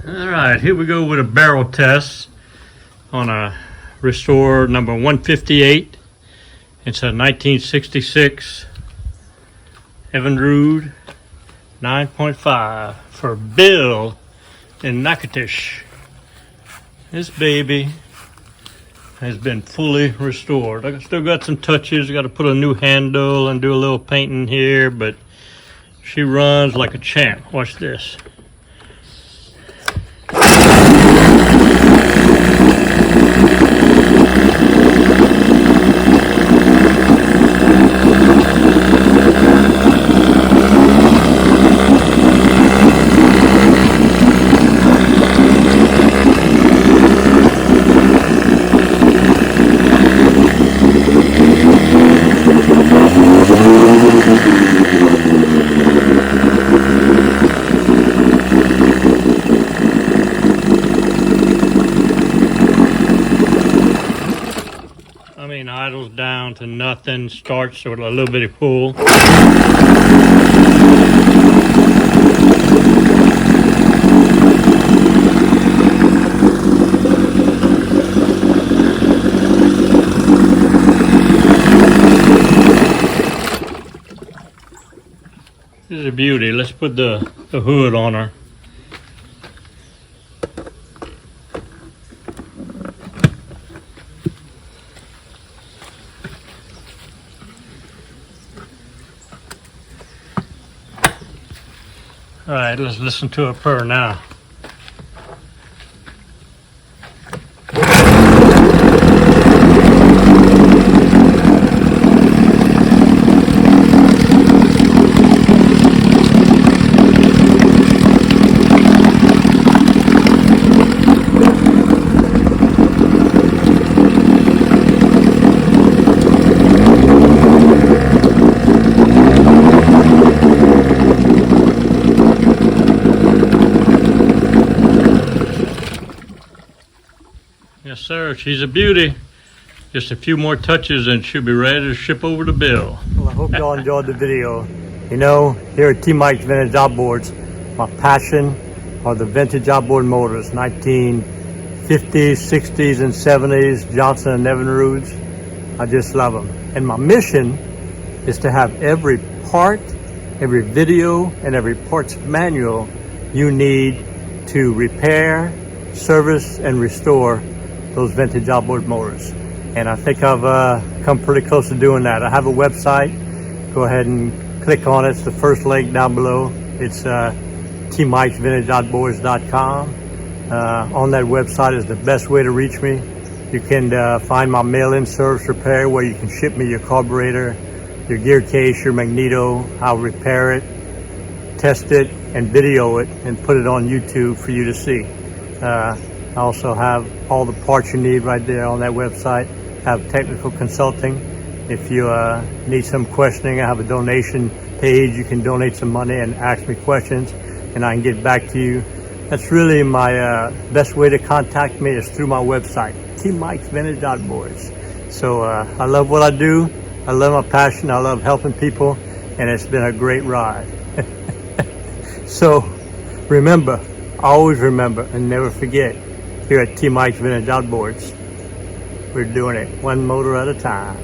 All right, here we go with a barrel test on a Restore number 158. It's a 1966 Evinrude 9.5 for Bill in Natchitoches. This baby has been fully restored. I still got some touches. Got to put a new handle and do a little painting here, but she runs like a champ. Watch this. Idles down to nothing, starts with a little bitty pull. This is a beauty. Let's put the hood on her. All right, let's listen to her purr now. Yes, sir. She's a beauty. Just a few more touches and she'll be ready to ship over to Bill. Well, I hope y'all enjoyed the video. You know, here at T Mike's Vintage Outboards, my passion are the vintage outboard motors, 1950s, 60s, and 70s, Johnson and Evinrudes. I just love them. And my mission is to have every part, every video, and every parts manual you need to repair, service, and restore those vintage outboard motors. And I think I've come pretty close to doing that. I have a website. Go ahead and click on it. It's the first link down below. It's tmikesvintageoutboards.com. On that website is the best way to reach me. You can find my mail-in service repair where you can ship me your carburetor, your gear case, your magneto. I'll repair it, test it, and video it and put it on YouTube for you to see. I also have all the parts you need right there on that website. I have technical consulting. If you need some questioning, I have a donation page. You can donate some money and ask me questions and I can get back to you. That's really my best way to contact me is through my website, T Mike's Vintage Outboards. So I love what I do. I love my passion. I love helping people and it's been a great ride. So remember, always remember and never forget, here at T Mike's Vintage Outboards, we're doing it one motor at a time.